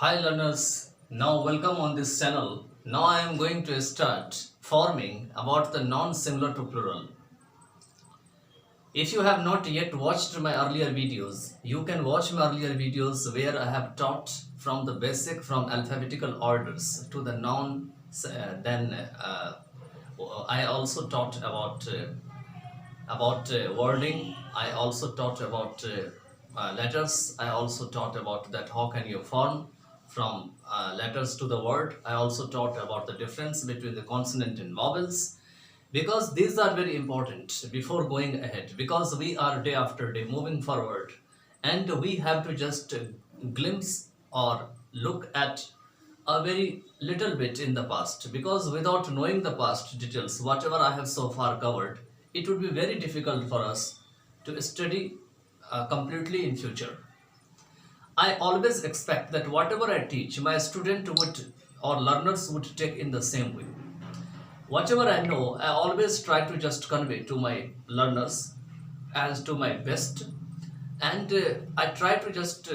Hi learners, now welcome on this channel. Now I am going to start forming about the noun similar to plural. If you have not yet watched my earlier videos, you can watch my earlier videos where I have taught from the basic from alphabetical orders to the noun. Then I also taught about wording. I also taught about letters. I also taught about that how can you form from letters to the word. I also taught about the difference between the consonant and vowels, because these are very important before going ahead, because we are day after day moving forward, and we have to just glimpse or look at a very little bit in the past, because without knowing the past details, whatever I have so far covered, it would be very difficult for us to study completely in future. I always expect that whatever I teach, my student would or learners would take in the same way. Whatever I know, I always try to just convey to my learners as to my best, and I try to just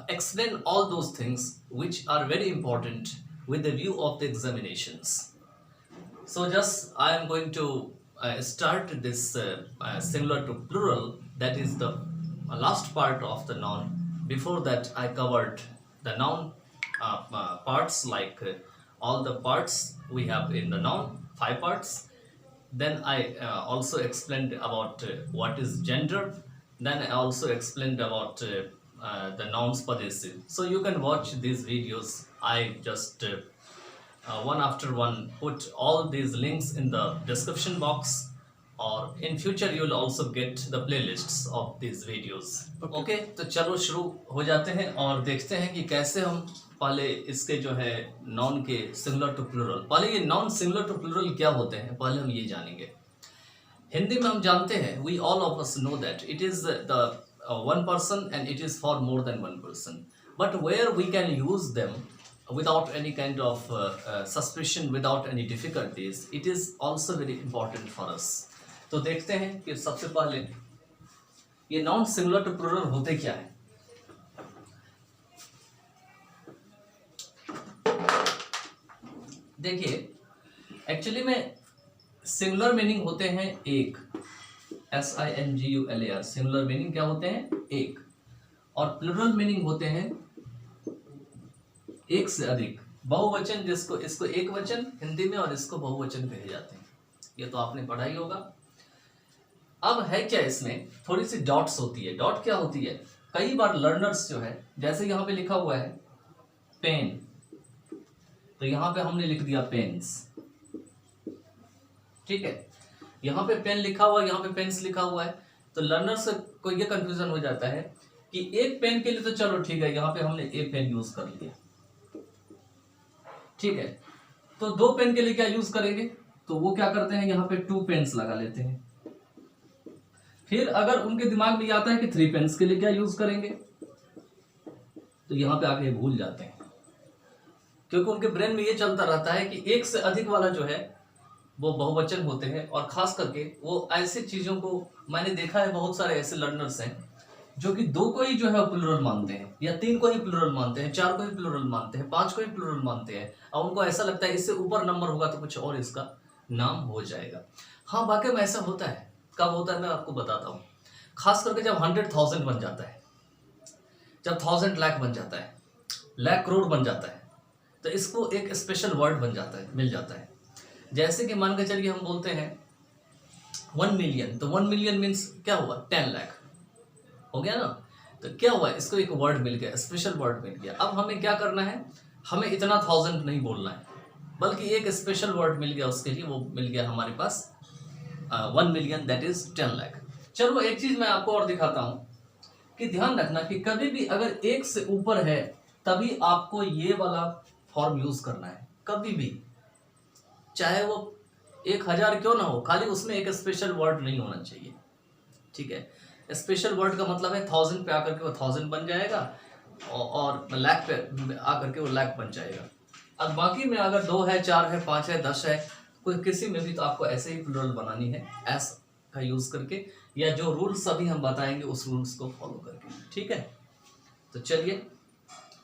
explain all those things which are very important with the view of the examinations. So just I am going to start this similar to plural, that is the last part of the noun. Before that I covered the noun parts, like all the parts we have in the noun, 5 parts. Then I also explained about what is gender. Then I also explained about the nouns possessive. So you can watch these videos. I just one after one put all these links in the description box, or in future you will also get the playlists of these videos. Okay, तो चलो शुरू हो जाते हैं और देखते हैं कि कैसे हम पहले इसके जो है नॉन के सिमिलर टू प्लूरल, पहले ये नॉन सिमिलर टू प्लूरल क्या होते हैं पहले हम ये जानेंगे। हिंदी में हम जानते हैं, we all of us know that it is the one person and it is for more than one person, but where we can use them without any kind of suspicion, without any difficulties, it is also very important for us. तो देखते हैं कि सबसे पहले ये non similar to plural होते क्या है। देखिए, एक्चुअली में सिमिलर मीनिंग होते हैं एक, SINGULAR, सिमिलर मीनिंग क्या होते हैं एक, और प्लूरल मीनिंग होते हैं एक से अधिक, बहुवचन, जिसको इसको एक वचन हिंदी में और इसको बहुवचन कहे जाते हैं। ये तो आपने पढ़ा ही होगा। अब है क्या, इसमें थोड़ी सी डॉट्स होती है। डॉट क्या होती है, कई बार लर्नर्स जो है, जैसे यहाँ पे लिखा हुआ है पेन, तो यहाँ पे हमने लिख दिया पेन्स, ठीक है। यहाँ पे पेन लिखा हुआ है, यहाँ पे पेन्स लिखा हुआ है, तो लर्नर्स को ये कंफ्यूजन हो जाता है कि एक पेन के लिए तो चलो ठीक है, यहाँ पे हमने एक पेन यूज कर लिया, ठीक है, तो दो पेन के लिए क्या यूज करेंगे, तो वो क्या करते हैं, यहाँ पे 2 पेन्स लगा लेते हैं। फिर अगर उनके दिमाग में आता है कि 3 पेन्स के लिए क्या यूज करेंगे, तो यहाँ पे आके भूल जाते हैं, क्योंकि उनके ब्रेन में ये चलता रहता है कि एक से अधिक वाला जो है वो बहुवचन होते हैं, और खास करके वो ऐसी चीजों को मैंने देखा है, बहुत सारे ऐसे लर्नर्स हैं जो कि 2 को ही जो है प्लूरल मानते हैं, या 3 को ही प्लूरल मानते हैं, 4 को ही प्लूरल मानते हैं, 5 को ही प्लूरल मानते हैं, और उनको ऐसा लगता है इससे ऊपर नंबर होगा तो कुछ और इसका नाम हो जाएगा। हाँ, वाकई में ऐसा होता है। कब होता है मैं आपको बताता हूँ। खास करके जब 100,000 बन जाता है, जब 1000 लाख बन जाता है, लाख करोड़ बन जाता है, तो इसको एक स्पेशल वर्ड बन जाता है, मिल जाता है। जैसे कि मान के चलिए हम बोलते हैं 1 मिलियन, तो 1 मिलियन मीन्स क्या हुआ, 10 लाख हो गया ना। तो क्या हुआ, इसको एक वर्ड मिल गया, स्पेशल वर्ड मिल गया। अब हमें क्या करना है, हमें इतना 1000 नहीं बोलना है, बल्कि एक स्पेशल वर्ड मिल गया उसके लिए, वो मिल गया हमारे पास 1 मिलियन, दैट इज 10 लाख। चलो एक चीज मैं आपको और दिखाता हूं कि ध्यान रखना कि कभी भी अगर एक से ऊपर है तभी आपको ये वाला फॉर्म यूज करना है, कभी भी, चाहे वो 1000 क्यों ना हो, खाली उसमें एक स्पेशल वर्ड नहीं होना चाहिए, ठीक है। स्पेशल वर्ड का मतलब है 1000 पे आकर के वो 1000 बन जाएगा, और लाख पे आकर के वो लाख बन जाएगा। अब बाकी में अगर 2 है, 4 है, 5 है, 10 है, कोई किसी में भी, तो आपको ऐसे ही प्लूरल बनानी है, एस का यूज करके, या जो रूल्स अभी हम बताएंगे उस रूल्स को फॉलो करके, ठीक है। तो चलिए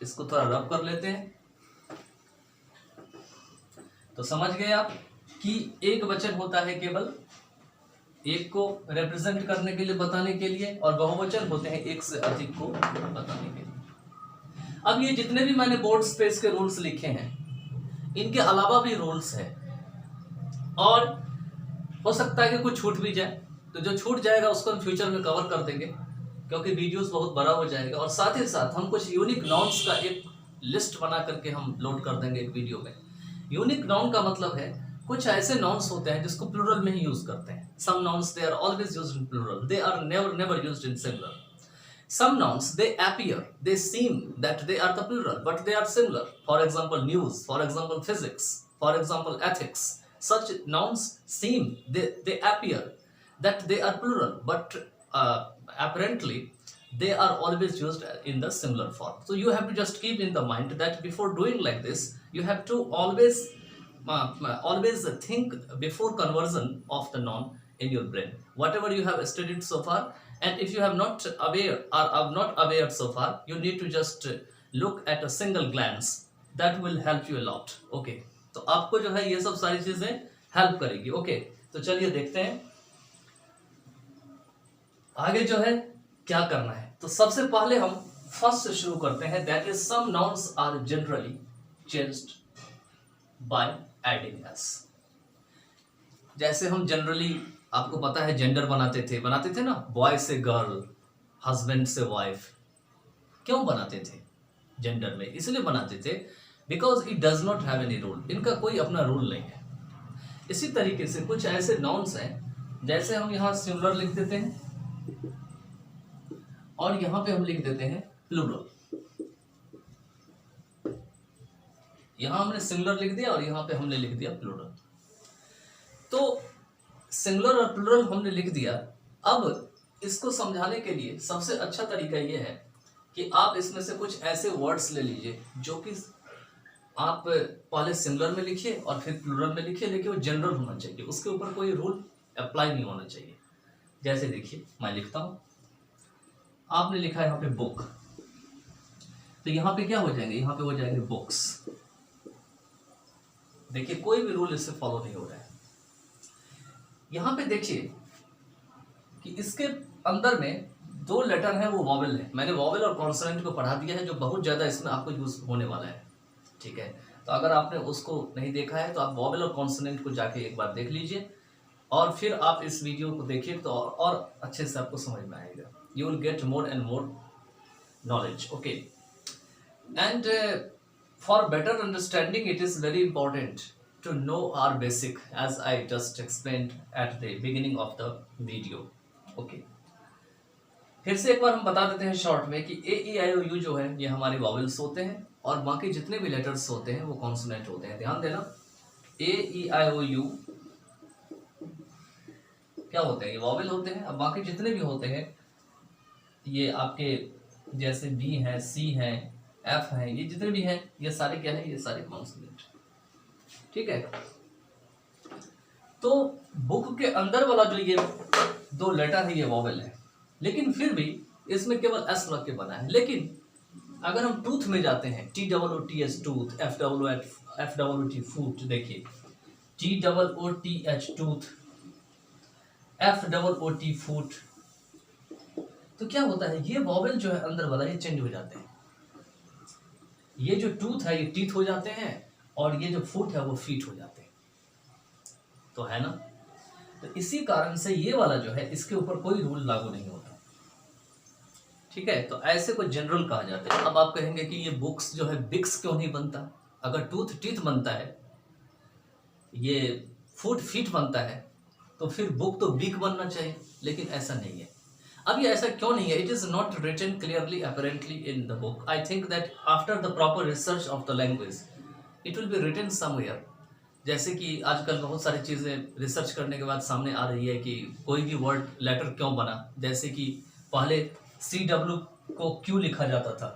इसको थोड़ा रब कर लेते हैं। तो समझ गए आप कि एक वचन होता है केवल एक को रिप्रेजेंट करने के लिए, बताने के लिए, और बहुवचन होते हैं एक से अधिक को बताने के लिए। अब ये जितने भी मैंने बोर्ड स्पेस के रूल्स लिखे हैं, इनके अलावा भी रूल्स हैं, और हो सकता है कि कुछ छूट भी जाए, तो जो छूट जाएगा उसको हम फ्यूचर में कवर कर देंगे, क्योंकि वीडियोस बहुत बड़ा हो जाएगा। और साथ ही साथ हम कुछ यूनिक नाउन्स का एक लिस्ट बना करके हम लोड कर देंगे एक वीडियो में। यूनिक नाउन का मतलब है कुछ ऐसे नाउन्स होते हैं जिसको प्लूरल में ही यूज करते हैं। Some nouns they are always used in plural, they are never used in singular. Some nouns they appear, they seem that they are the plural, but they are singular. For example, news. For example, physics. For example, ethics. Such nouns seem, they appear that they are plural, but apparently they are always used in the singular form. So you have to just keep in the mind that before doing like this, you have to always think before conversion of the noun in your brain. Whatever you have studied so far. And if you have not aware or are not aware so far, you need to just look at a single glance. That will help you a lot. Okay. तो आपको जो है ये सब सारी चीजें help करेगी। Okay, तो चलिए देखते हैं आगे जो है क्या करना है। तो सबसे पहले हम फर्स्ट से शुरू करते हैं, that is some nouns are generally changed by adding S. जैसे हम जनरली, आपको पता है, जेंडर बनाते थे ना, बॉय से गर्ल, हस्बैंड से वाइफ। क्यों बनाते थे जेंडर में? इसलिए बनाते थे because it does not have any rule, इनका कोई अपना रूल नहीं है। इसी तरीके से कुछ ऐसे नाउन्स हैं, जैसे हम यहाँ सिंगुलर लिख देते हैं और यहाँ पे हम लिख देते हैं प्लूरल। यहाँ हमने सिंगुलर लिख दिया और यहाँ पे हमने लिख दिया प्लूरल। तो सिंगुलर और प्लूरल हमने लिख दिया। अब इसको समझाने के लिए सबसे अच्छा तरीका यह है कि आप इसमें से कुछ ऐसे वर्ड्स ले लीजिए जो कि आप पहले सिंगुलर में लिखिए और फिर प्लूरल में लिखिए, लेकिन वो जनरल होना चाहिए, उसके ऊपर कोई रूल अप्लाई नहीं होना चाहिए। जैसे देखिए, मैं लिखता हूँ, आपने लिखा है यहाँ पे बुक, तो यहाँ पे क्या हो जाएंगे? यहाँ पे हो जाएंगे बुक्स। देखिए, कोई भी रूल इससे फॉलो नहीं हो रहा है। यहाँ पे देखिए कि इसके अंदर में दो लेटर हैं, वो वॉवेल है। मैंने वॉवेल और कॉन्सोनेंट को पढ़ा दिया है, जो बहुत ज़्यादा इसमें आपको यूज होने वाला है। ठीक है, तो अगर आपने उसको नहीं देखा है तो आप वॉवेल और कॉन्सोनेंट को जाके एक बार देख लीजिए और फिर आप इस वीडियो को देखिए, तो और अच्छे से आपको समझ में आएगा। You will get more and more knowledge. Okay, and for better understanding it is very important to know our basic, as I just explained at the beginning of the video. Okay, फिर से एक बार हम बता देते हैं short में कि ए ई आई ओ you जो है ये हमारे वॉवेल्स होते हैं और बाकी जितने भी लेटर्स होते हैं वो कॉन्सोनेंट होते हैं। ध्यान देना, ए ई आई ओ यू क्या होते हैं? ये वॉवेल होते हैं। अब बाकी जितने भी होते हैं ये आपके जैसे बी है, सी है, एफ है, ये जितने भी हैं ये सारे क्या है? ये सारे कॉन्सोनेंट। ठीक है, तो बुक के अंदर वाला जो ये दो लेटर है ये वॉवेल है, लेकिन फिर भी इसमें केवल एस लग के बना है। लेकिन अगर हम टूथ में जाते हैं, T double O T H tooth, F double O T foot, देखिए T double O T H tooth, F double O T foot, तो क्या होता है? ये वॉवेल जो है अंदर वाला ये चेंज हो जाते हैं। ये जो टूथ है ये टीथ हो जाते हैं और ये जो फुट है वो फीट हो जाते हैं। तो है ना, तो इसी कारण से ये वाला जो है इसके ऊपर कोई रूल लागू नहीं होता। ठीक है, तो ऐसे को जनरल कहा जाता है। अब आप कहेंगे कि ये बुक्स जो है बिक्स क्यों नहीं बनता? अगर टूथ टीथ बनता है, ये फुट फीट बनता है, तो फिर बुक तो बिग बनना चाहिए, लेकिन ऐसा नहीं है। अब ये ऐसा क्यों नहीं है? It is not written clearly apparently in the book. I think that after the proper research of the language it will be written somewhere. जैसे कि आजकल बहुत सारी चीज़ें रिसर्च करने के बाद सामने आ रही है कि कोई भी वर्ड लेटर क्यों बना। जैसे कि पहले सी डब्ल्यू को क्यू लिखा जाता था,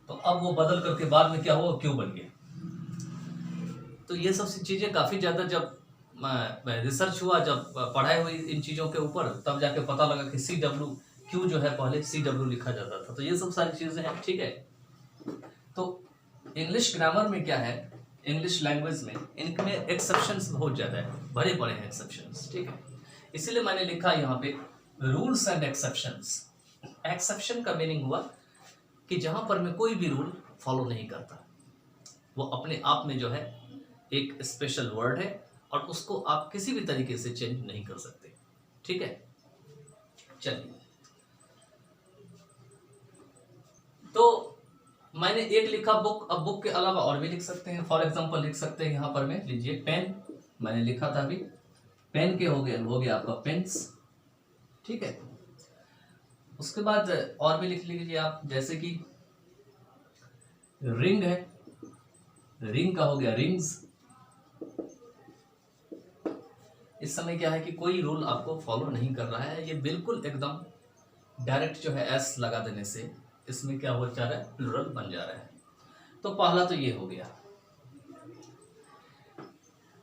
तो अब वो बदल करके बाद में क्या हुआ? क्यू बन गया। तो ये सब चीज़ें काफ़ी ज़्यादा जब रिसर्च हुआ, जब पढ़ाई हुई इन चीज़ों के ऊपर, तब जाके पता लगा कि सी डब्ल्यू क्यू जो है पहले सी डब्ल्यू लिखा जाता था। तो ये सब सारी चीज़ें हैं। ठीक है, तो इंग्लिश ग्रामर में क्या है, इंग्लिश लैंग्वेज में इनमें एक्सेप्शंस बहुत ज़्यादा है, बड़े बड़े हैं एक्सेप्शंस, ठीक है। इसीलिए मैंने लिखा यहाँ पे रूल्स एंड एक्सेप्शंस। एक्सेप्शन का मीनिंग हुआ कि जहाँ पर मैं कोई भी रूल फॉलो नहीं करता, वो अपने आप में जो है एक स्पेशल वर्ड है और उसको आप किसी भी तरीके से चेंज नहीं कर सकते, ठीक है। चलिए, तो मैंने एक लिखा बुक, अब बुक के अलावा और भी लिख सकते हैं। फॉर एग्जांपल लिख सकते हैं यहाँ पर में, लीजिए पेन, मैंने लिखा था अभी, पेन के हो गया आपका पेन्स, ठीक है। उसके बाद और भी लिख लीजिए आप, जैसे कि रिंग है, रिंग का हो गया रिंग्स। इस समय क्या है कि कोई रूल आपको फॉलो नहीं कर रहा है, ये बिल्कुल एकदम डायरेक्ट जो है एस लगा देने से इसमें क्या हो जा रहा है, प्लूरल बन जा रहा है। तो पहला तो ये हो गया।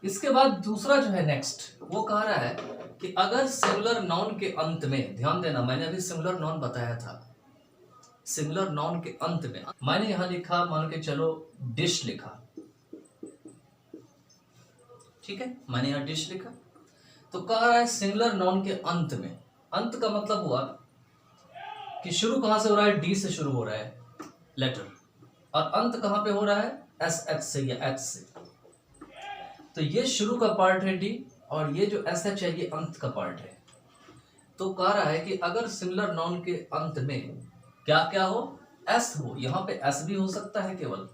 इसके बाद दूसरा जो है नेक्स्ट, वो कह रहा है कि अगर सिंगुलर नाउन के अंत में, ध्यान देना मैंने अभी सिंगुलर नाउन बताया था, सिंगुलर नाउन के अंत में मैंने यहां लिखा, मान के चलो डिश लिखा, ठीक है, मैंने यहां डिश लिखा। तो कह रहा है सिंगुलर नाउन के अंत में, अंत का मतलब हुआ कि शुरू कहां से हो रहा है, डी से शुरू हो रहा है लेटर, और अंत कहां पे हो रहा है, एस एच से या एच से। तो ये शुरू का पार्ट है डी, और ये जो एस एच है ये अंत का पार्ट है। तो कह रहा है कि अगर सिंगुलर नाउन के अंत में क्या क्या हो, एस हो, यहाँ पे एस भी हो सकता है केवल,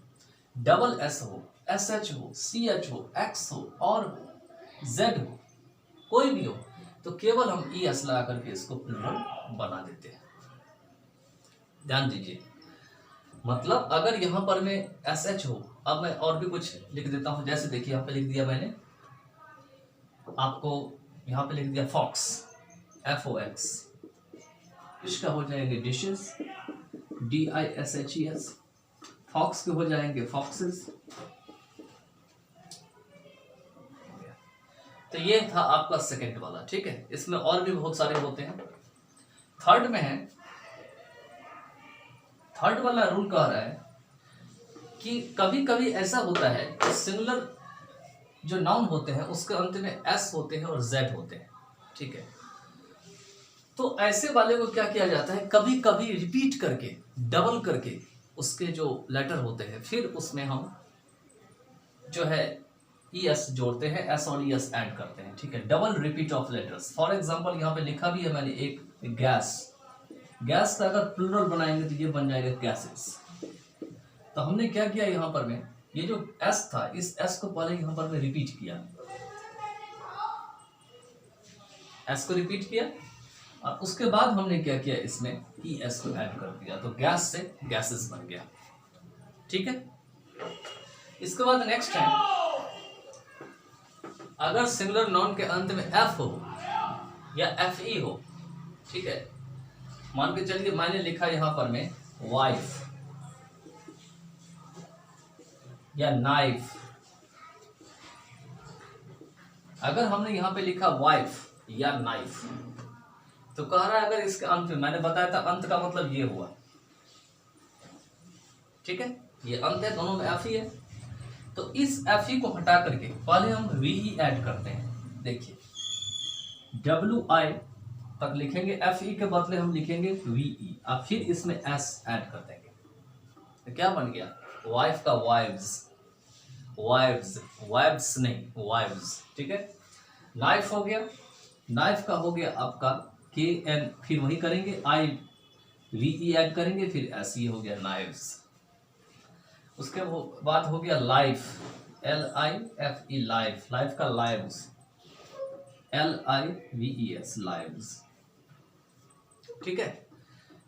डबल एस हो, एस एच हो, सी एच हो, एक्स हो और जेड हो, कोई भी हो, तो केवल हम ई एस लगा करके इसको प्लूरल बना देते हैं। ध्यान दीजिए, मतलब अगर यहाँ पर में एस एच हो, अब मैं और भी कुछ लिख देता हूं, जैसे देखिए यहाँ पे लिख दिया मैंने आपको, यहाँ पे लिख दिया फॉक्स, एफ ओ एक्स, इसका हो जाएंगे dishes, D I S H E S, fox के हो जाएंगे फॉक्सेस। तो ये था आपका सेकंड वाला, ठीक है। इसमें और भी बहुत सारे होते हैं। थर्ड में है, थर्ड वाला रूल कह रहा है कि कभी कभी ऐसा होता है कि सिंगुलर जो नाउन होते हैं उसके अंत में एस होते हैं और जेड होते हैं, ठीक है। तो ऐसे वाले को क्या किया जाता है, कभी कभी रिपीट करके, डबल करके उसके जो लेटर होते हैं, फिर उसमें हम जो है ई एस जोड़ते हैं, एस और ई एस ऐड करते हैं, ठीक है। Double repeat of letters. For example यहाँ पे लिखा भी है मैंने एक गैस, गैस का अगर प्लूरल बनाएंगे तो ये बन जाएगा गैसेस। तो हमने क्या किया यहाँ पर में, ये जो एस था, इस एस को पहले यहाँ पर में रिपीट किया, एस को रिपीट किया, और उसके बाद हमने क्या किया, इसमें ई एस को ऐड कर दिया, तो गैस से गैसेस बन गया, ठीक है। इसके बाद नेक्स्ट है, अगर सिंगुलर नाउन के अंत में एफ हो या एफ ई हो, ठीक है, मान के चलिए मैंने लिखा यहां पर में वाइफ या नाइफ, अगर हमने यहां पे लिखा वाइफ या नाइफ, तो कह रहा है अगर इसके अंत में, मैंने बताया था अंत का मतलब ये हुआ, ठीक है, ये अंत है, दोनों में एफ ही है। तो इस एफ ई को हटा करके पहले हम वी ई ऐड करते हैं, देखिए डब्ल्यू आई तक लिखेंगे, एफ ई के बदले हम लिखेंगे वी ई, अब फिर इसमें एस ऐड कर देंगे, तो क्या बन गया, वाइफ का वाइव्स, वाइव्स, वाइव्स नहीं वाइव्स, ठीक है। नाइफ हो गया, नाइफ का हो गया आपका के एन, फिर वही करेंगे, आई वी ई ऐड करेंगे, फिर एस ई हो गया नाइव्स। उसके बाद हो गया life, L I F E life, life का lives, L I V E S lives, ठीक है।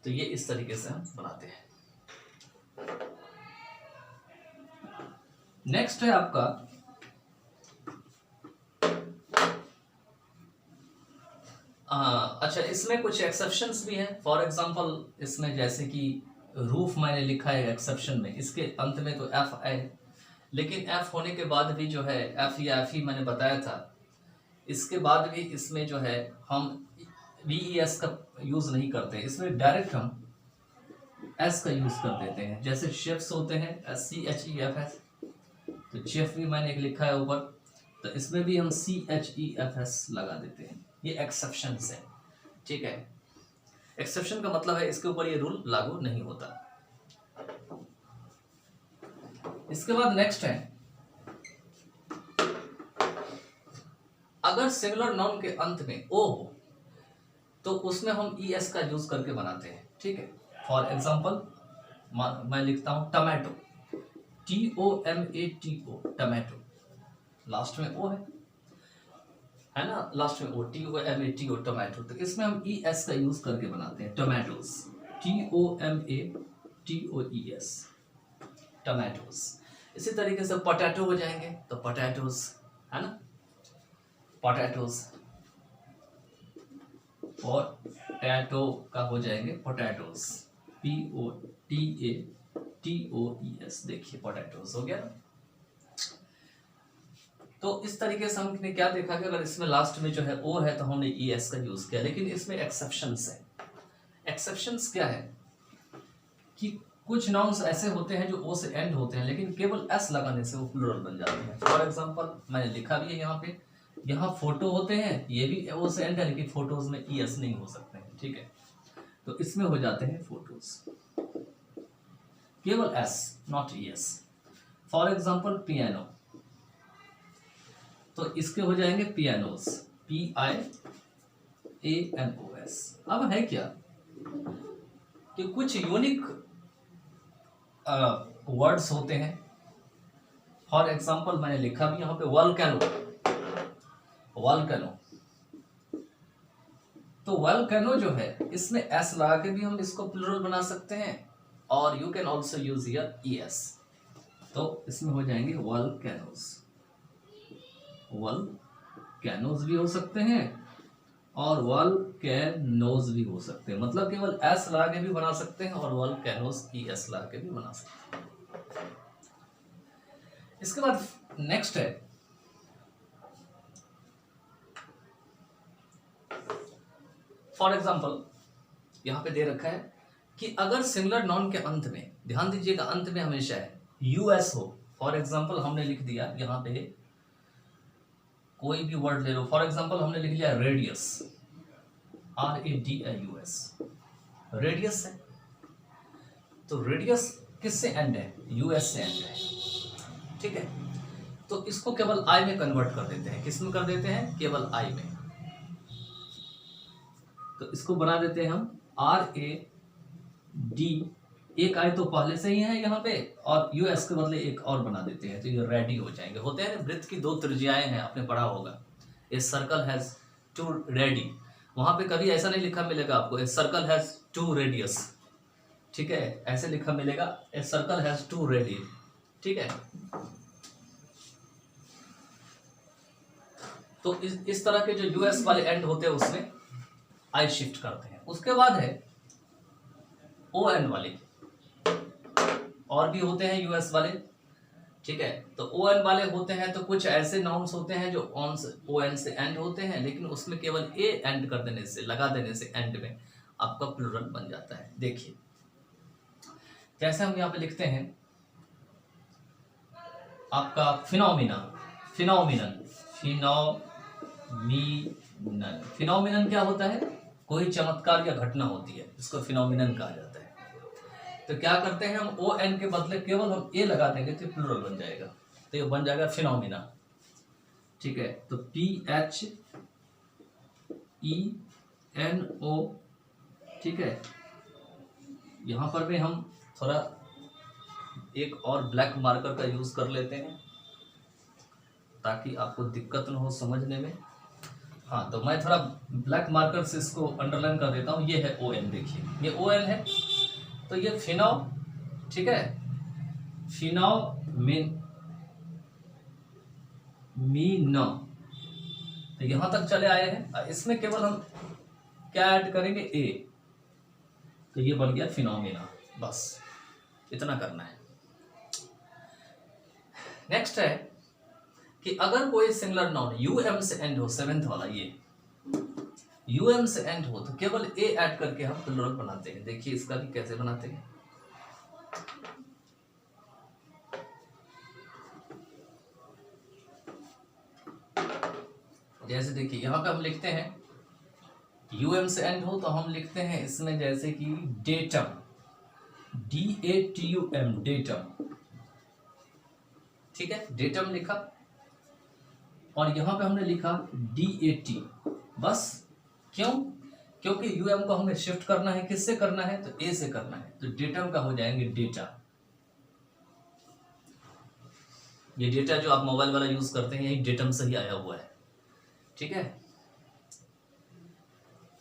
तो ये इस तरीके से हम बनाते हैं। नेक्स्ट है आपका अच्छा, इसमें कुछ एक्सेप्शंस भी हैं। फॉर एग्जांपल इसमें जैसे कि रूफ मैंने लिखा है एक्सेप्शन में, इसके अंत में तो एफ है, लेकिन एफ होने के बाद भी जो है एफ या एफ ही मैंने बताया था, इसके बाद भी इसमें जो है हम वी ई एस का यूज़ नहीं करते, इसमें डायरेक्ट हम एस का यूज कर देते हैं। जैसे शेफ्स होते हैं CHEFS, तो शेफ भी मैंने एक लिखा है ऊपर, तो इसमें भी हम CHEFS लगा देते हैं। ये एक्सेप्शन है, ठीक है। एक्सेप्शन का मतलब है इसके ऊपर ये रूल लागू नहीं होता। इसके बाद नेक्स्ट है, अगर सिंगुलर नाउन के अंत में ओ हो तो उसमें हम ES का यूज करके बनाते हैं, ठीक है। फॉर एग्जाम्पल मैं लिखता हूं टमाटो, TOMATO, टमाटो, लास्ट में ओ है ना, लास्ट में ओ, TOMATO, टमाटो। तो इसमें हम ES का यूज करके बनाते हैं, टोमेटोज, TOMATOES, टोमेटोज। इसी तरीके से पोटैटो हो जाएंगे तो पोटैटोज, है ना, पोटैटोज। पोटैटो का हो जाएंगे पोटैटोज, POTATOES। देखिए पोटैटोज हो गया। तो इस तरीके से हमने क्या देखा कि अगर इसमें लास्ट में जो है ओ है तो हमने ES का यूज किया, लेकिन इसमें एक्सेप्शंस है। एक्सेप्शंस क्या है कि कुछ नाउन्स ऐसे होते हैं जो ओ से एंड होते हैं, लेकिन केवल एस लगाने से वो प्लूरल बन जाते हैं। फॉर एग्जांपल मैंने लिखा भी है यहाँ पे, यहाँ फोटो होते हैं, ये भी ओ से एंड है, लेकिन फोटोज में ES नहीं हो सकते हैं, ठीक है। तो इसमें हो जाते हैं फोटोज, केवल S, not ES। For example piano, तो इसके हो जाएंगे पियानोस, PIANOS। अब है क्या कि कुछ यूनिक वर्ड्स होते हैं। फॉर एग्जांपल मैंने लिखा भी यहाँ पे वोल्केनो, वोल्केनो। तो वोल्केनो जो है इसमें एस लगा के भी हम इसको प्लूरल बना सकते हैं, और you can also use here ES। तो इसमें हो जाएंगे वोल्केनोस, वोल्केनोस भी हो सकते हैं और वोल्केनोस भी हो सकते हैं, मतलब केवल एस लगा के भी बना सकते हैं और वोल्केनोस ES लगा के भी बना सकते हैं। इसके बाद नेक्स्ट है, फॉर एग्जाम्पल यहां पे दे रखा है कि अगर सिंगुलर नाउन के अंत में, ध्यान दीजिएगा अंत में हमेशा है US हो। फॉर एग्जाम्पल हमने लिख दिया यहाँ पे कोई भी वर्ड ले लो, फॉर एग्जाम्पल हमने लिख लिया रेडियस, RADIUS, रेडियस है। तो रेडियस किससे एंड है? US से एंड है, ठीक है। तो इसको केवल I में कन्वर्ट कर देते हैं। किस में कर देते हैं? केवल I में। तो इसको बना देते हैं हम RAD, एक I तो पहले से ही है यहाँ पे, और US के बदले एक और बना देते हैं, तो ये रेडी हो जाएंगे। होते हैं वृत्त की दो त्रिज्याएं हैं, आपने पढ़ा होगा, a circle has two radii. वहां पे कभी ऐसा नहीं लिखा मिलेगा आपको a circle has two radius, ठीक है, ऐसे लिखा मिलेगा a circle has two radii, ठीक है। तो इस तरह के जो US वाले एंड होते हैं उसमें I शिफ्ट करते हैं। उसके बाद है ON वाले, और भी होते हैं US वाले, ठीक है। तो ON वाले होते हैं तो कुछ ऐसे नाउन्स होते हैं जो ON से एंड होते हैं, लेकिन उसमें केवल A एंड कर देने से, लगा देने से एंड में आपका प्लूरल बन जाता है। देखिए जैसे हम यहाँ पे लिखते हैं आपका फिनोमिना, फिनोमिनन, फिनोमिनन, फिनोमिनन क्या होता है? कोई चमत्कार या घटना होती है, इसको फिनोमिनन कहा जाता है। तो क्या करते हैं हम ON के बदले केवल हम A लगा देंगे तो प्लूरल बन जाएगा, तो ये बन जाएगा फिनोमिना, ठीक है। तो PHENO, ठीक है। यहां पर भी हम थोड़ा एक और ब्लैक मार्कर का यूज कर लेते हैं ताकि आपको दिक्कत न हो समझने में। हाँ, तो मैं थोड़ा ब्लैक मार्कर से इसको अंडरलाइन कर देता हूँ। ये है ON, देखिए ये ON है, तो ये फिनो, ठीक है, फिनोमिना, तो यहां तक चले आए हैं। इसमें केवल हम क्या ऐड करेंगे? A, तो ये बन गया फिनोमिना, बस इतना करना है। नेक्स्ट है कि अगर कोई सिंगुलर नाउन UM से एंड हो, सेवेंथ वाला ये UM से एंड हो, तो केवल A ऐड करके हम प्लूरल बनाते हैं। देखिए इसका भी कैसे बनाते हैं, जैसे देखिए यहाँ पे हम लिखते हैं यूएम से एंड हो तो हम लिखते हैं इसमें जैसे कि डेटम, DATUM, डेटम। ठीक है, डेटम लिखा और यहाँ पे हमने लिखा DAT, बस। क्यों? क्योंकि यूएम को हमें शिफ्ट करना है, किससे करना है? तो ए से करना है, तो डेटम का हो जाएंगे डेटा। ये डेटा जो आप मोबाइल वाला यूज करते हैं यही डेटम से ही आया हुआ है। ठीक है,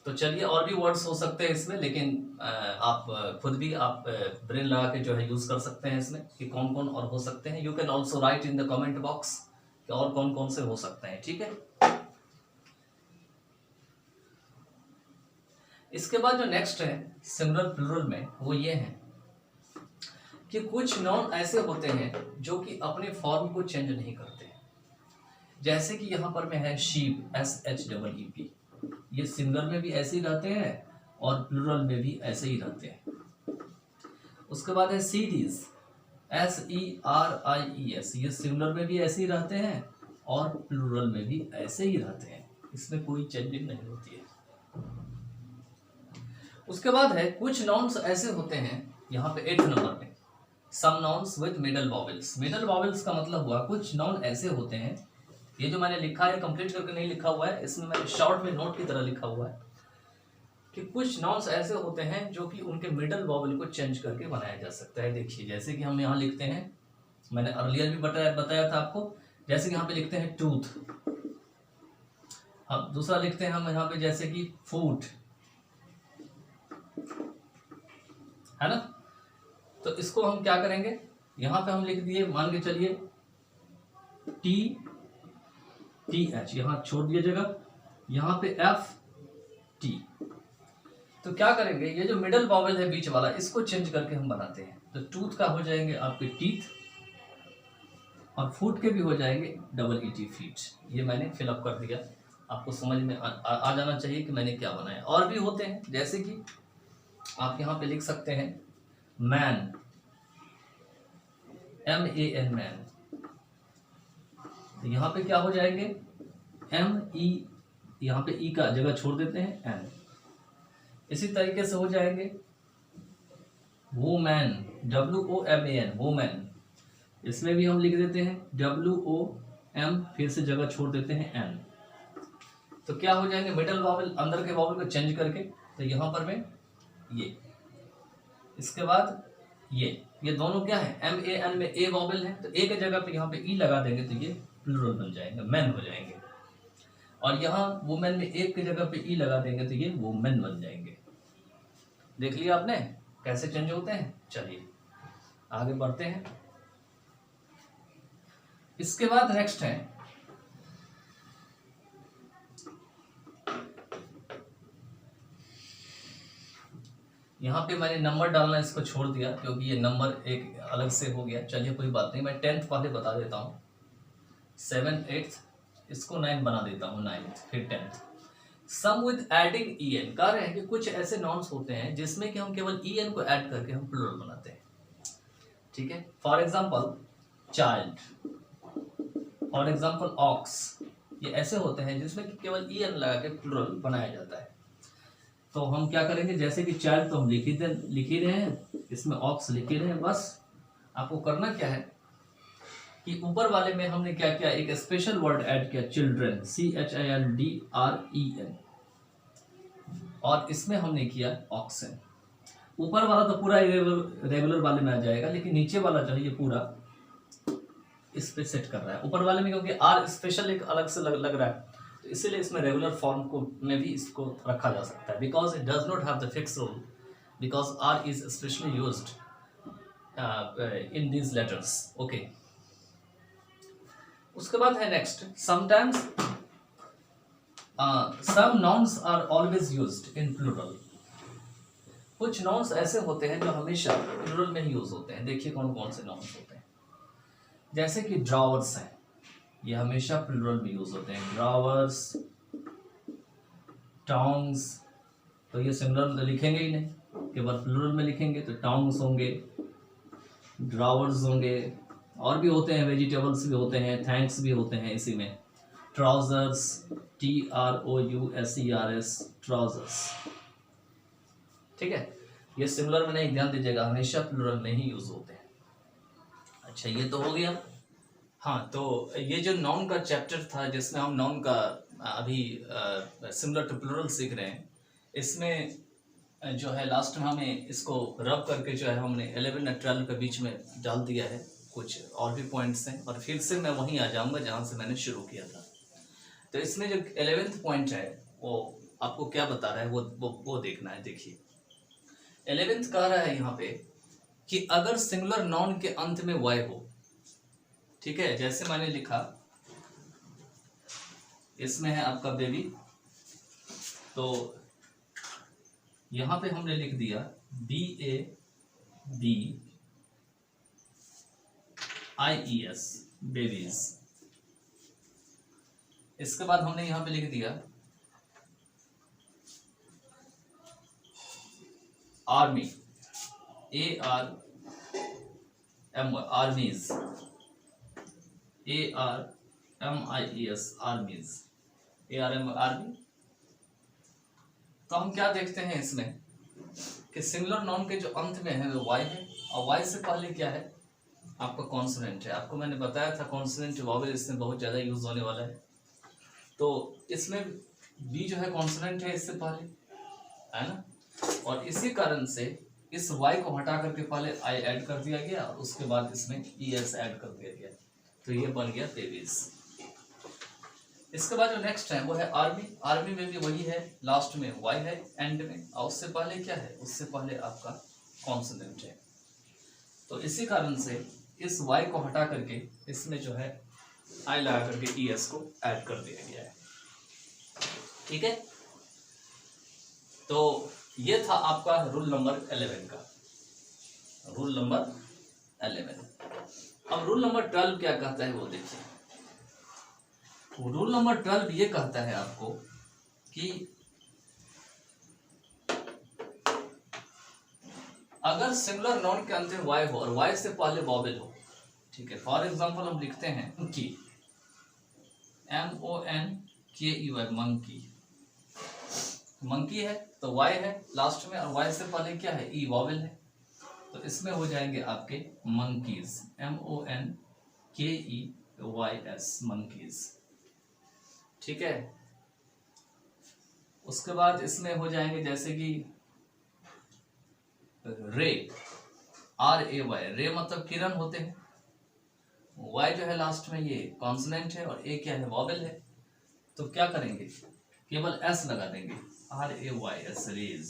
तो चलिए और भी वर्ड्स हो सकते हैं इसमें, लेकिन आप खुद भी आप ब्रेन लगा के जो है यूज कर सकते हैं इसमें कि कौन कौन और हो सकते हैं। You can also right in the comment box कि और कौन कौन से हो सकते हैं। ठीक है, इसके बाद जो नेक्स्ट है सिंगुलर प्लूरल में वो ये है कि कुछ नाउन ऐसे होते हैं जो कि अपने फॉर्म को चेंज नहीं करते। जैसे कि यहाँ पर में है शीप, SHEEP, ये सिंगुलर में भी ऐसे ही रहते हैं और प्लूरल में भी ऐसे ही रहते हैं। उसके बाद है सीरीज, SERIES, ये सिंगुलर में भी ऐसे ही रहते हैं और प्लूरल में भी ऐसे ही रहते हैं, इसमें कोई चेंजिंग नहीं होती है। उसके बाद है कुछ नाउन्स ऐसे होते हैं यहाँ पे 8th नंबर में, some nouns with middle vowels. Middle vowels का मतलब हुआ कुछ नाउन ऐसे होते हैं, ये जो मैंने लिखा है कंप्लीट करके नहीं लिखा हुआ है, इसमें मैंने शॉर्ट में नोट की तरह लिखा हुआ है कि कुछ नाउन्स ऐसे होते हैं जो कि उनके मिडल वॉवेल को चेंज करके बनाया जा सकता है। देखिए जैसे कि हम यहाँ लिखते हैं, मैंने अर्लियर भी बताया था आपको, जैसे कि यहाँ पे लिखते हैं टूथ, हम दूसरा लिखते हैं हम यहाँ पे जैसे कि फूट, है ना। तो इसको हम क्या करेंगे, यहाँ पे हम लिख दिए, मान के चलिए TH, यहाँ छोड़ दिया जगह, यहाँ पे FT। तो क्या करेंगे, ये जो मिडल वॉवेल है बीच वाला, इसको चेंज करके हम बनाते हैं। तो टूथ का हो जाएंगे आपके टीथ और फूट के भी हो जाएंगे ET, फीट। ये मैंने फिलअप कर दिया, आपको समझ में आ जाना चाहिए कि मैंने क्या बनाया। और भी होते हैं जैसे कि आप यहाँ पे लिख सकते हैं मैन, MAN, मैन, तो यहाँ पे क्या हो जाएंगे ME, यहाँ पे E का जगह छोड़ देते हैं N। इसी तरीके से हो जाएंगे वोमैन, WOMAN, वोमैन, इसमें भी हम लिख देते हैं WOM, फिर से जगह छोड़ देते हैं N। तो क्या हो जाएंगे मिडल वॉवेल, अंदर के वॉवेल को चेंज करके, तो यहाँ पर में ये, इसके बाद ये दोनों क्या है, MAN में A वॉवेल है, तो A के जगह पे यहाँ पे E लगा देंगे तो ये प्लूरल बन जाएंगे, मैन हो जाएंगे। और यहाँ वुमेन में एक की जगह पे E लगा देंगे तो ये वुमेन बन जाएंगे। देख लिया आपने कैसे चेंज होते हैं। चलिए आगे बढ़ते हैं। इसके बाद नेक्स्ट है यहाँ पे मैंने नंबर डालना इसको छोड़ दिया क्योंकि ये नंबर एक अलग से हो गया। चलिए कोई बात नहीं, मैं 10th पहले बता देता हूँ, 7th 8th, इसको 9 बना देता हूँ, 9th फिर 10th। Some with adding EN, कह रहे हैं कि कुछ ऐसे नाउन्स होते हैं जिसमें कि हम केवल EN को ऐड करके हम प्लूरल बनाते हैं। ठीक है, for example child, for example ox, ये ऐसे होते हैं जिसमें कि केवल EN लगा के प्लूरल बनाया जाता है। तो हम क्या करेंगे, जैसे कि चाइल्ड तो हम लिख ही रहे हैं, इसमें ऑक्स लिख ही रहे हैं। बस आपको करना क्या है कि ऊपर वाले में हमने क्या किया, एक स्पेशल वर्ड ऐड किया, चिल्ड्रन, CHILDREN, और इसमें हमने किया ऑक्सन। ऊपर वाला तो पूरा रेगुलर वाले में आ जाएगा, लेकिन नीचे वाला जो है ये पूरा इस पे सेट कर रहा है। ऊपर वाले में क्योंकि R स्पेशल एक अलग से लग रहा है, तो इसीलिए इसमें रेगुलर फॉर्म को में भी इसको रखा जा सकता है, because it does not have the fix rule, because R is specially used in these letters. Okay, उसके बाद है next, sometimes some nouns are always used in plural. कुछ नाउन्स ऐसे होते हैं जो हमेशा प्लूरल में ही यूज होते हैं। देखिए कौन कौन से नाउन्स होते हैं, जैसे कि ड्रॉवर्स हैं, ये हमेशा प्लूरल में यूज होते हैं, ड्रॉवर्स। टोंग्स, तो ये सिंगुलर तो लिखेंगे ही नहीं, केवल प्लूरल में लिखेंगे, तो टोंग्स होंगे, ड्रॉवर्स होंगे। और भी होते हैं, वेजिटेबल्स भी होते हैं, थैंक्स भी होते हैं इसी में, ट्राउजर्स, TROUSERS, ट्राउजर्स। ठीक है, ये सिंगुलर में नहीं, ध्यान दीजिएगा, हमेशा प्लूरल में ही यूज होते हैं। अच्छा, ये तो हो गया। हाँ, तो ये जो नाउन का चैप्टर था जिसमें हम नाउन का अभी सिमिलर टू प्लूरल सीख रहे हैं, इसमें जो है लास्ट में हमें इसको रब करके जो है हमने 11 और 12 के बीच में डाल दिया है। कुछ और भी पॉइंट्स हैं और फिर से मैं वहीं आ जाऊंगा जहाँ से मैंने शुरू किया था। तो इसमें जो 11th पॉइंट है वो आपको क्या बता रहा है वो देखना है। देखिए 11th कह रहा है यहाँ पे कि अगर सिंगुलर नाउन के अंत में वाई हो, ठीक है, जैसे मैंने लिखा इसमें है आपका बेबी, तो यहां पे हमने लिख दिया BABIES, बेबीज। इसके बाद हमने यहां पे लिख दिया army, ARM, आर्मीज, ARMIES, आर्मीज, ARM, army. तो हम क्या देखते हैं इसमें कि सिंगुलर नाउन के जो अंत में है वो वाई है, और वाई से पहले क्या है आपका कॉन्सोनेंट है। आपको मैंने बताया था कॉन्सोनेंट वॉवेल इसमें बहुत ज़्यादा यूज होने वाला है। तो इसमें बी जो है कॉन्सोनेंट है इससे पहले, है ना, और इसी कारण से इस वाई को हटा करके पहले आई ऐड कर दिया गया और उसके बाद इसमें ES ऐड कर दिया गया, तो ये बन गया बेबीज। इसके बाद जो नेक्स्ट है वो है आर्मी। आर्मी में भी वही है, लास्ट में वाई है एंड में, और उससे पहले क्या है, उससे पहले आपका कॉन्सोनेंट है। तो इसी कारण से इस वाई को हटा करके इसमें जो है आई लगा करके ES को ऐड कर दिया गया है। ठीक है, तो ये था आपका रूल नंबर 11 का, रूल नंबर 11। अब रूल नंबर 12 क्या कहता है वो देखिए। रूल नंबर 12 ये कहता है आपको कि अगर सिंगुलर नाउन के अंत में वाई हो और वाई से पहले वॉवेल हो, ठीक है, फॉर एग्जांपल हम लिखते हैं की, MONKEY, मंकी, मंकी है तो वाई है लास्ट में, और वाई से पहले क्या है, ई वॉवेल है, तो इसमें हो जाएंगे आपके मंकीज, MONKEYS, मंकीज। ठीक है, उसके बाद इसमें हो जाएंगे जैसे कि रे, RAY, रे मतलब किरण होते हैं, वाई जो है लास्ट में ये कॉन्सोनेंट है और ए क्या है, वॉवेल है, तो क्या करेंगे, केवल S लगा देंगे, RAYS, रेज।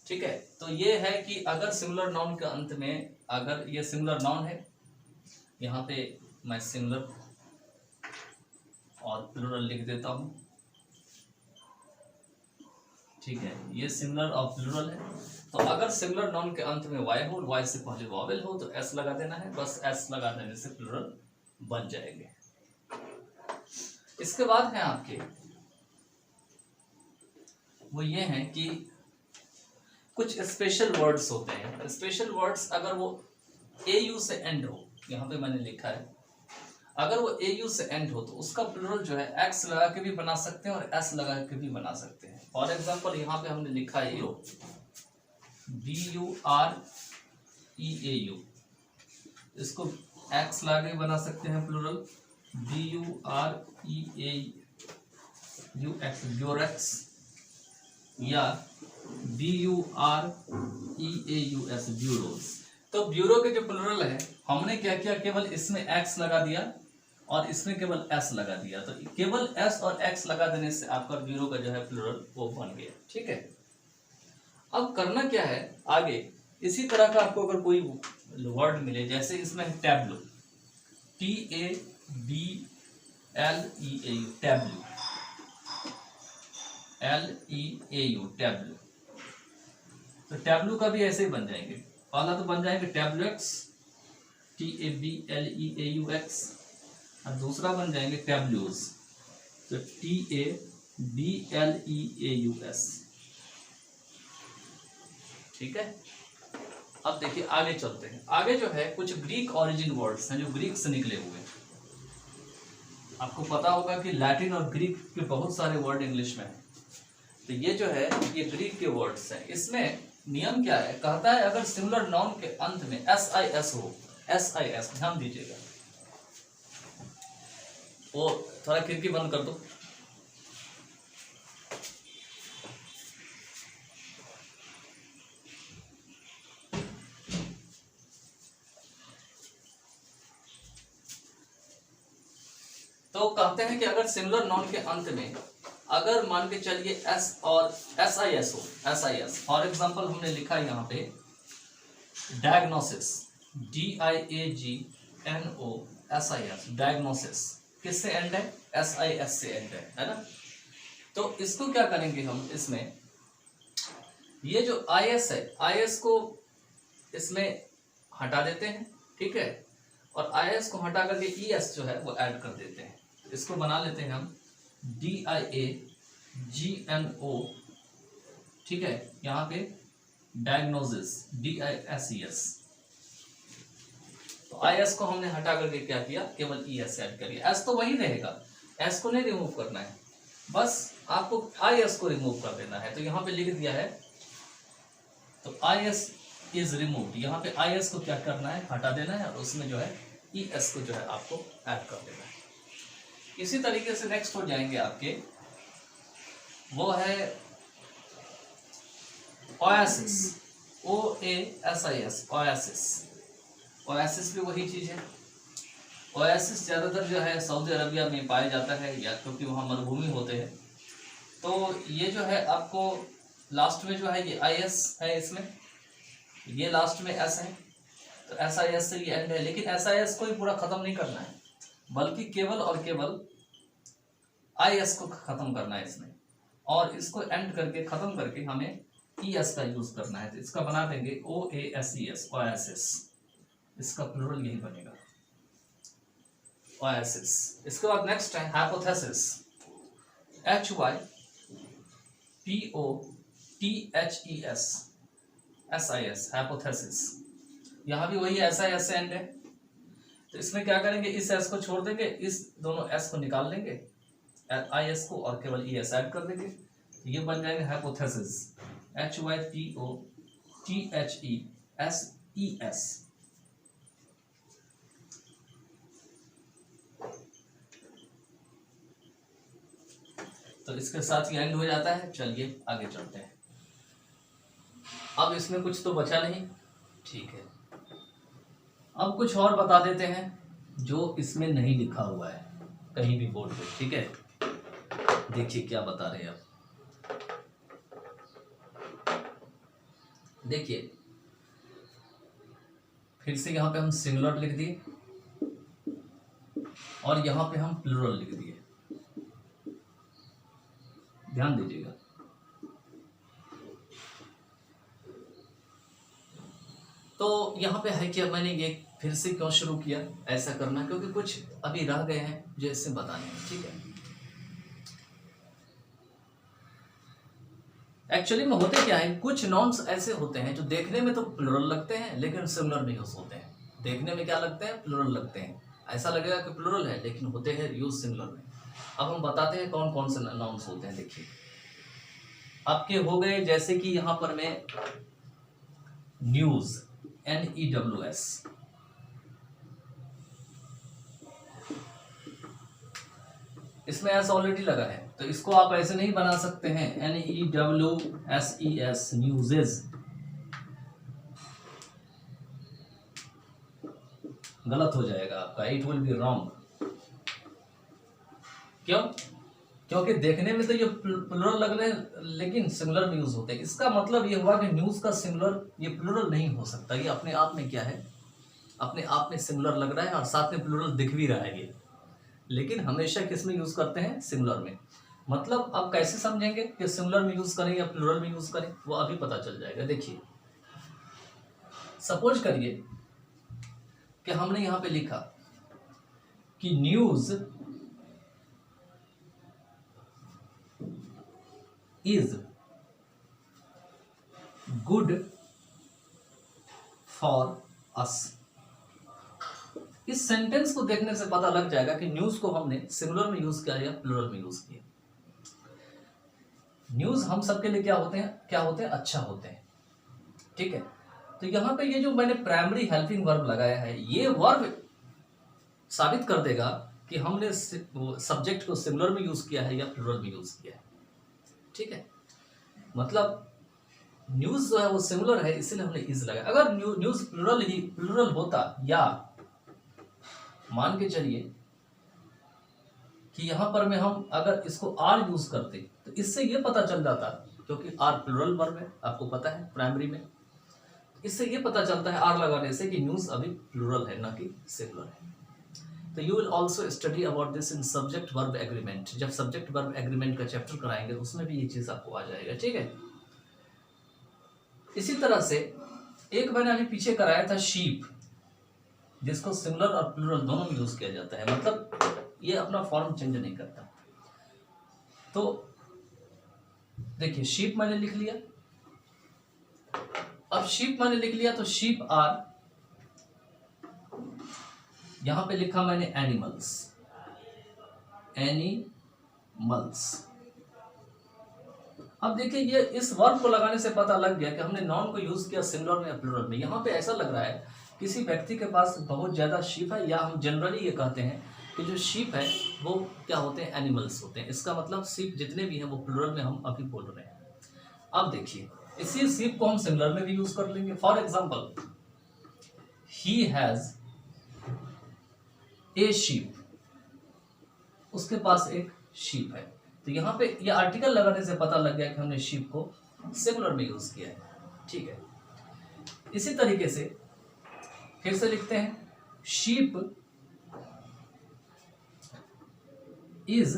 ठीक है, तो ये है कि अगर सिंगुलर नाउन के अंत में, अगर ये सिंगुलर नाउन है, यहाँ पे मैं सिंगुलर और प्लूरल लिख देता हूं, ठीक है, ये सिंगुलर और प्लूरल है। तो अगर सिंगुलर नाउन के अंत में वाई हो और वाई से पहले वॉवेल हो तो S लगा देना है, बस S लगा देने से प्लूरल बन जाएंगे। इसके बाद है आपके वो ये हैं कि कुछ स्पेशल वर्ड्स होते हैं। स्पेशल वर्ड्स अगर वो AU से एंड हो, यहाँ पे मैंने लिखा है, अगर वो AU से एंड हो तो उसका प्लूरल जो है X लगा के भी बना सकते हैं और S लगा के भी बना सकते हैं। फॉर एग्जांपल यहाँ पे हमने लिखा है यो, BUREAU, इसको X लगा के बना सकते हैं प्लूरल, BUREAUX, ब्यूरेक्स, या BUREAUS, ब्यूरोज। तो ब्यूरो के जो प्लूरल है हमने क्या किया, केवल इसमें X लगा दिया और इसमें केवल S लगा दिया, तो केवल S और X लगा देने से आपका ब्यूरो का जो है प्लूरल वो बन गया। ठीक है, अब करना क्या है आगे, इसी तरह का आपको अगर कोई वर्ड मिले, जैसे इसमें tableau, TABLEAU, tableau, LEAU, tableau. तो टैब्लो का भी ऐसे ही बन जाएंगे, पहला तो बन जाएंगे टैब्लेट्स, TABLEAUX, और दूसरा बन जाएंगे टैब्लूज, तो TABLEAUS। ठीक है, अब देखिए आगे चलते हैं। आगे जो है कुछ ग्रीक ओरिजिन वर्ड्स हैं जो ग्रीक से निकले हुए हैं। आपको पता होगा कि लैटिन और ग्रीक के बहुत सारे वर्ड इंग्लिश में हैं, तो ये जो है ये ग्रीक के वर्ड्स हैं। इसमें नियम क्या है, कहता है अगर सिमिलर नाउन के अंत में एस हो, एस, ध्यान दीजिएगा, वो थोड़ा खिड़की बंद कर दो। तो कहते हैं कि अगर सिमिलर नाउन के अंत में अगर मान के चलिए एस और एस हो, फॉर एग्जांपल हमने लिखा है यहाँ पे डायग्नोसिस, DIAGNOSIS, डायग्नोसिस किससे एंड है, SIS से एंड है ना। तो इसको क्या करेंगे हम, इसमें ये जो IS है, IS को इसमें हटा देते हैं, ठीक है, और IS को हटा करके ES जो है वो ऐड कर देते हैं। इसको बना लेते हैं हम DIAGNO, ठीक है, यहाँ पे डायग्नोसिस DISES। तो IS को हमने हटा करके क्या किया, केवल ES ऐड करिए। S तो वही रहेगा, S को नहीं रिमूव करना है, बस आपको IS को रिमूव कर देना है। तो यहाँ पे लिख दिया है, तो IS इज रिमूव्ड, यहाँ पे IS को क्या करना है, हटा देना है, और उसमें जो है ES को जो है आपको ऐड कर देना है। इसी तरीके से नेक्स्ट हो जाएंगे आपके, वो है ओएसिस, OASIS, ओएसिस भी वही चीज है। ओएसिस ज्यादातर जो है सऊदी अरबिया में पाया जाता है, या क्योंकि वहाँ मरुभूमि होते हैं। तो ये जो है आपको लास्ट में जो है ये IS है, इसमें ये लास्ट में S है, तो SIS से ये एंड है। लेकिन SIS को ही पूरा खत्म नहीं करना है, बल्कि केवल और केवल IS को खत्म करना है इसमें, और इसको एंड करके खत्म करके हमें ES का यूज करना है। तो इसका बना देंगे OASES, ओएसिस, इसका प्लूरल यही बनेगा, ओएसिस। इसके बाद नेक्स्ट है हाइपोथेसिस, HYPOTHESIS, हाइपोथेसिस। यहाँ भी वही SIS एंड है, तो इसमें क्या करेंगे, इस S को छोड़ देंगे, इस दोनों S को निकाल लेंगे, IS को, और केवल ES ऐड कर देंगे, ये बन जाएंगे हाइपोथेसिस, HYPOTHESES। तो इसके साथ ही एंड हो जाता है। चलिए आगे चलते हैं। अब इसमें कुछ तो बचा नहीं, ठीक है, अब कुछ और बता देते हैं जो इसमें नहीं लिखा हुआ है कहीं भी बोर्ड पे, ठीक है। देखिए क्या बता रहे हैं आप, देखिए फिर से यहाँ पे हम सिंगुलर लिख दिए, और यहाँ पे हम प्लूरल लिख दिए, ध्यान दीजिएगा। तो यहाँ पे है कि मैंने ये फिर से क्यों शुरू किया ऐसा करना, क्योंकि कुछ अभी रह गए हैं जो इससे बताने हैं, ठीक है। एक्चुअली में होते क्या है, कुछ नॉन्स ऐसे होते हैं जो देखने में तो प्लूरल लगते हैं लेकिन सिमिलर नहीं होते हैं। देखने में क्या लगते हैं, प्लूरल लगते हैं, ऐसा लगेगा कि प्लूरल है लेकिन होते हैं यूज सिमिलर में। अब हम बताते हैं कौन कौन से नॉन्स होते हैं। देखिए आपके हो गए, जैसे कि यहाँ पर मैं न्यूज, NEWS, इसमें एस ऑलरेडी लगा है, तो इसको आप ऐसे नहीं बना सकते हैं, NEWSES, न्यूजेज, गलत हो जाएगा आपका, इट विल बी रॉन्ग। क्यों, क्योंकि देखने में तो ये प्लूरल लग रहे हैं लेकिन सिमिलर में यूज होते हैं। इसका मतलब ये हुआ कि न्यूज का सिमिलर ये प्लूरल नहीं हो सकता। ये अपने आप में क्या है, अपने आप में सिमिलर लग रहा है और साथ में प्लूरल दिख भी रहा है ये, लेकिन हमेशा किस में यूज करते हैं, सिमिलर में। मतलब आप कैसे समझेंगे कि सिमिलर में यूज करें या प्लूरल में यूज करें, वो अभी पता चल जाएगा। देखिए सपोज करिए कि हमने यहां पे लिखा कि news is good for us, इस सेंटेंस को देखने से पता लग जाएगा कि न्यूज को हमने सिंगुलर में यूज किया या प्लूरल में यूज किया। न्यूज हम सबके लिए क्या होते हैं अच्छा होते हैं, ठीक है। तो यहाँ पे ये जो मैंने प्राइमरी हेल्पिंग वर्ब लगाया है, ये वर्ब साबित कर देगा कि हमने सब्जेक्ट को सिंगुलर में यूज किया है या प्लूरल में यूज किया है, ठीक है। मतलब न्यूज जो है वो सिंगुलर है, इसलिए हमने इज लगाया। अगर न्यूज प्लूरल होता, या मान के चलिए कि यहां पर में हम अगर इसको आर यूज करते तो इससे ये पता चल जाता, क्योंकि आर प्लूरल वर्ब है, आपको पता है प्राइमरी में, इससे ये पता चलता है आर लगाने से कि न्यूज अभी प्लूरल है ना कि सिंगुलर है। तो you will also study about this in subject verb agreement. जब सब्जेक्ट वर्ब एग्रीमेंट का चैप्टर कराएंगे उसमें भी ये चीज आपको आ जाएगा, ठीक है। इसी तरह से एक मैंने अभी पीछे कराया था शीप, जिसको सिंगुलर और प्लूरल दोनों में यूज किया जाता है, मतलब ये अपना फॉर्म चेंज नहीं करता। तो देखिए शीप मैंने लिख लिया, अब शीप मैंने लिख लिया तो शीप आर, यहां पे लिखा मैंने एनिमल्स, अब देखिए ये इस वर्ब को लगाने से पता लग गया कि हमने नॉन को यूज किया सिंगुलर में या प्लूरल में। यहाँ पे ऐसा लग रहा है किसी व्यक्ति के पास बहुत ज्यादा शीप है, या हम जनरली ये कहते हैं कि जो शीप है वो क्या होते हैं, एनिमल्स होते हैं। इसका मतलब शीप जितने भी हैं वो प्लूरल में हम अभी बोल रहे हैं। अब देखिए इसी शीप को हम सिंगुलर में भी यूज कर लेंगे। For example, he has a sheep, उसके पास एक शीप है। तो यहाँ पे ये आर्टिकल लगाने से पता लग गया कि हमने शीप को सिंगुलर में यूज किया है, ठीक है। इसी तरीके से फिर से लिखते हैं, sheep is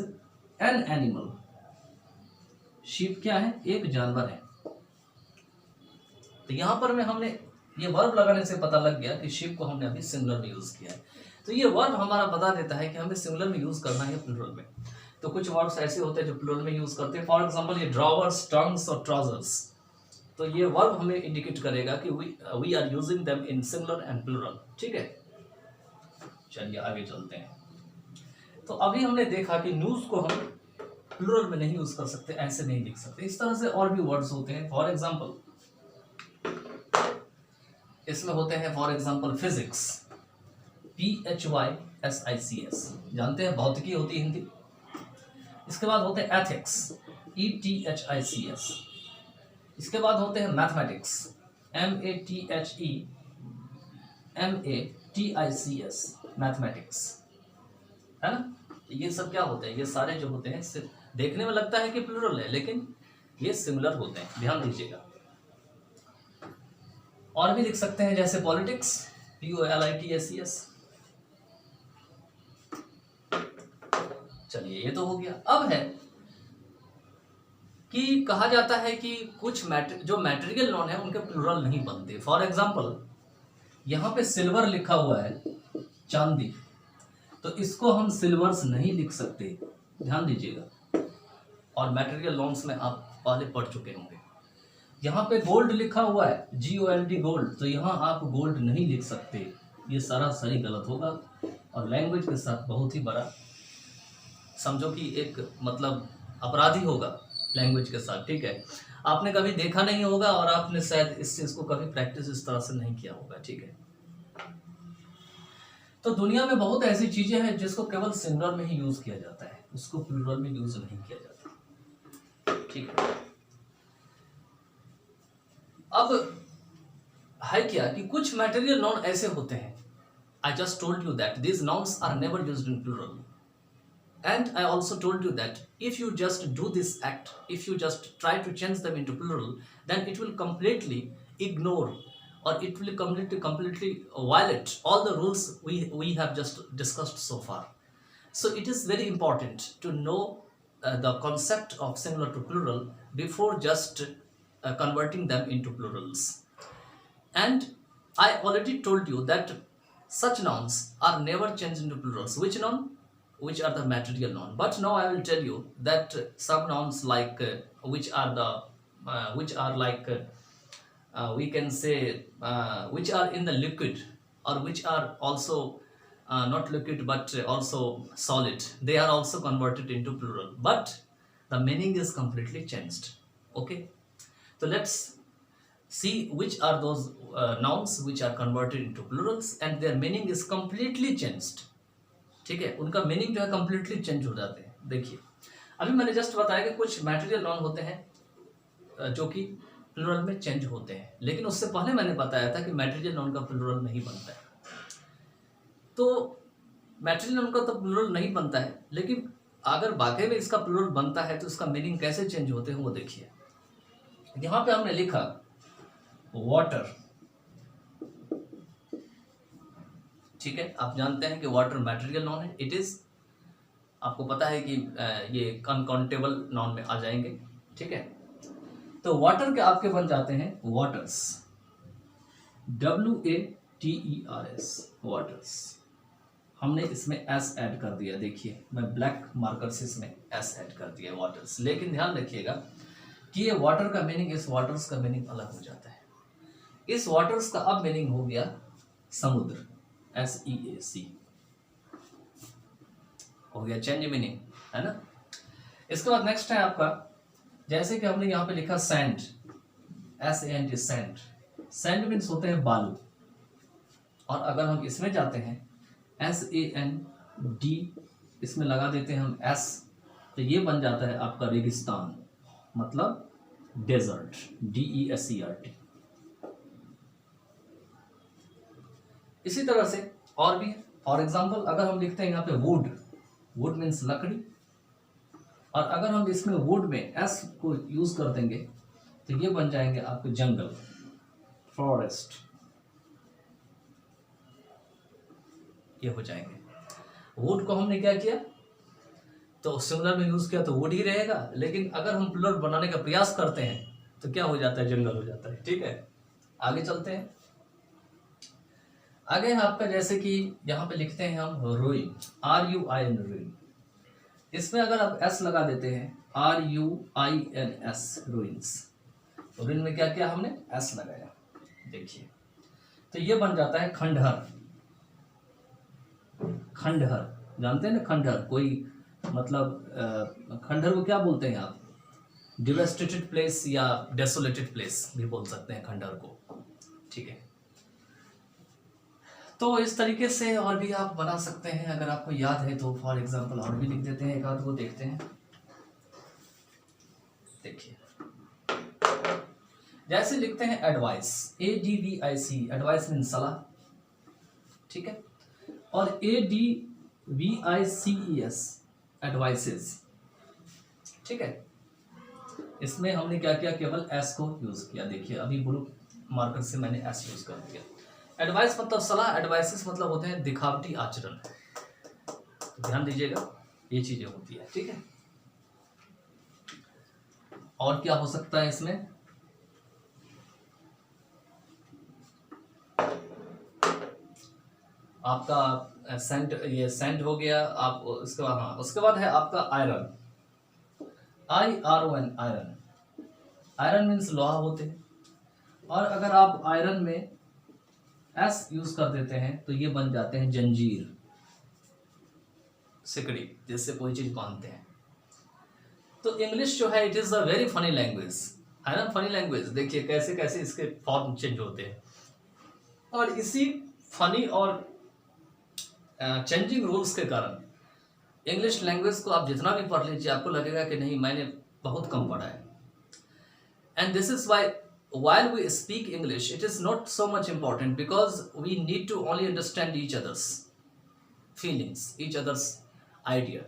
an animal, sheep क्या है, एक जानवर है। तो यहां पर में हमने ये वर्ब लगाने से पता लग गया कि शीप को हमने अभी सिंगुलर में यूज किया है। तो ये वर्ब हमारा बता देता है कि हमें सिंगुलर में यूज करना है प्लूरल में। तो कुछ वर्ब्स ऐसे होते हैं जो प्लूरल में यूज करते हैं। फॉर एग्जांपल ये ड्रॉवर्स, टंग्स और ट्राउजर्स, तो ये वर्ब हमें इंडिकेट करेगा कि we are using them in singular and plural, ठीक है। चलिए आगे चलते हैं। तो अभी हमने देखा कि न्यूज को हम प्लूरल में नहीं यूज कर सकते, ऐसे नहीं लिख सकते। इस तरह से और भी वर्ड्स होते हैं। फॉर एग्जांपल इसमें होते हैं फॉर एग्जांपल फिजिक्स, PHYSICS, जानते हैं भौतिकी होती है हिंदी। इसके बाद होते हैं एथिक्स, ETHICS। इसके बाद होते हैं मैथमेटिक्स, MATHEMATICS, मैथमेटिक्स, है ना। ये सब क्या होते हैं, ये सारे जो होते हैं देखने में लगता है कि प्लूरल है, लेकिन ये सिमिलर होते हैं, ध्यान दीजिएगा। और भी लिख सकते हैं जैसे पॉलिटिक्स, POLITICS। चलिए ये तो हो गया। अब है कि कहा जाता है कि कुछ जो मैटेरियल नॉन है उनके प्लूरल नहीं बनते। फॉर एग्जांपल यहां पे सिल्वर लिखा हुआ है, चांदी, तो इसको हम सिल्वर्स नहीं लिख सकते, ध्यान दीजिएगा। और मैटेरियल नॉन्स में आप पहले पढ़ चुके होंगे। यहाँ पे गोल्ड लिखा हुआ है, GOLD, गोल्ड, तो यहाँ आप गोल्ड नहीं लिख सकते, ये सारा सही गलत होगा। और लैंग्वेज के साथ बहुत ही बड़ा समझो कि एक मतलब अपराधी होगा लैंग्वेज के साथ, ठीक है। आपने कभी देखा नहीं होगा और आपने शायद इस चीज को कभी प्रैक्टिस इस तरह से नहीं किया होगा, ठीक है। तो दुनिया में बहुत ऐसी चीजें हैं जिसको केवल सिंगुलर में ही यूज किया जाता है, उसको प्लूरल में यूज नहीं किया जाता, ठीक है। अब है क्या कि कुछ मटेरियल नॉन ऐसे होते हैं, I just told you that these nouns are never used in plural. And I also told you that if you just do this act, if you just try to change them into plural, then it will completely ignore, or it will completely violate all the rules we have just discussed so far. So it is very important to know the concept of singular to plural before just converting them into plurals. And I already told you that such nouns are never changed into plurals. Which noun? Which are the material noun. But now I will tell you that some nouns like which are like we can say which are in the liquid, or which are also not liquid but also solid, they are also converted into plural, but the meaning is completely changed. Okay, so let's see which are those nouns which are converted into plurals and their meaning is completely changed. ठीक है, उनका meaning जो है completely change हो जाते हैं. देखिए, अभी मैंने जस्ट बताया कि कुछ मैटेरियल नाउन होते हैं जो कि प्लूरल में चेंज होते हैं, लेकिन उससे पहले मैंने बताया था कि मैटेरियल नाउन का प्लूरल नहीं बनता है. तो मैटेरियल नाउन का तो प्लूरल नहीं बनता है, लेकिन अगर वाकई में इसका प्लूरल बनता है तो इसका मीनिंग कैसे चेंज होते हैं वो देखिए. यहाँ पे हमने लिखा वाटर. ठीक है, आप जानते हैं कि वाटर मैटेरियल नाउन है. इट इज, आपको पता है कि ये अनकाउंटेबल नाउन में आ जाएंगे. ठीक है, तो वाटर के आपके बन जाते हैं वाटर्स, WATERS, वाटर्स. हमने इसमें एस ऐड कर दिया. देखिए, मैं ब्लैक मार्कर से इसमें एस ऐड कर दिया वाटर्स. लेकिन ध्यान रखिएगा कि ये वाटर का मीनिंग इस वाटर्स का मीनिंग अलग हो जाता है. इस वाटर्स का अब मीनिंग हो गया समुद्र, SEAC हो गया, चेंज मीनिंग, है ना. इसके बाद नेक्स्ट है आपका, जैसे कि हमने यहाँ पे लिखा sand, SAND, sand. Sand means होते हैं बालू, और अगर हम इसमें जाते हैं SAND, इसमें लगा देते हैं हम S, तो ये बन जाता है आपका रेगिस्तान, मतलब डेजर्ट, DESERT. इसी तरह से और भी, फॉर एग्जाम्पल अगर हम लिखते हैं यहाँ पे वुड, वुड मीन्स लकड़ी, और अगर हम इसमें वुड में एस को यूज कर देंगे तो ये बन जाएंगे आपके जंगल, फॉरेस्ट, ये हो जाएंगे. वुड को हमने क्या किया, तो सिंगुलर में यूज किया तो वुड ही रहेगा, लेकिन अगर हम प्लूरल बनाने का प्रयास करते हैं तो क्या हो जाता है, जंगल हो जाता है. ठीक है, आगे चलते हैं. आगे है आपका, जैसे कि यहाँ पे लिखते हैं हम रूइन, RUIN, रूइन. इसमें अगर आप एस लगा देते हैं, RUINS, रूइंस. रूइन में क्या किया हमने, एस लगाया. देखिए, तो ये बन जाता है खंडहर. खंडहर जानते हैं ना, खंडहर कोई मतलब खंडहर को क्या बोलते हैं आप, डिवेस्टेटेड प्लेस या डेसोलेटेड प्लेस भी बोल सकते हैं खंडहर को. ठीक है, तो इस तरीके से और भी आप बना सकते हैं अगर आपको याद है तो. फॉर एग्जांपल और भी लिख देते हैं, एक आध को देखते हैं. देखिए, जैसे लिखते हैं एडवाइस, ADVIC, एडवाइस मीन सलाह. ठीक है, और ADVICES, एडवाइसेस. ठीक है, इसमें हमने क्या किया, केवल एस को यूज किया. देखिए, अभी ब्लू मार्कर से मैंने एस यूज कर दिया. एडवाइस मतलब सलाह, एडवाइसेस मतलब होते हैं दिखावटी आचरण. तो ध्यान दीजिएगा, ये चीजें होती है. ठीक है, और क्या हो सकता है इसमें, आपका सेंट, ये सेंट हो गया. आप उसके बाद, हाँ, उसके बाद है आपका iron, IRON, iron. Iron means लोहा होते हैं, और अगर आप आयरन में एस यूज कर देते हैं तो ये बन जाते हैं जंजीर, सिकड़ी, जिससे कोई चीज बांधते हैं. तो इंग्लिश जो है, it is a very funny language, है ना, फनी लैंग्वेज. देखिए कैसे कैसे इसके फॉर्म चेंज होते हैं, और इसी फनी और चेंजिंग रूल्स के कारण इंग्लिश लैंग्वेज को आप जितना भी पढ़ लीजिए, आपको लगेगा कि नहीं, मैंने बहुत कम पढ़ा है. And this is why while we speak English, it is not so much important because we need to only understand each other's feelings, each other's idea.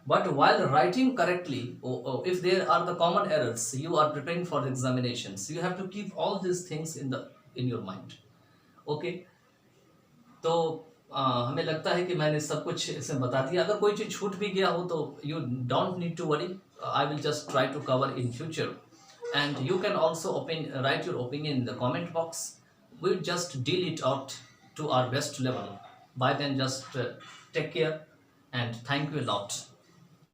But while writing correctly, if there are the common errors, you are preparing for the examinations, you have to keep all these things in your mind. Okay, तो हमें लगता है कि मैंने सब कुछ इसमें बता दिया. अगर कोई चीज़ छूट भी गया हो तो you don't need to worry, I will just try to cover in future. And you can also write your opinion in the comment box. We'll just deal it out to our best level. By then, just take care and thank you a lot.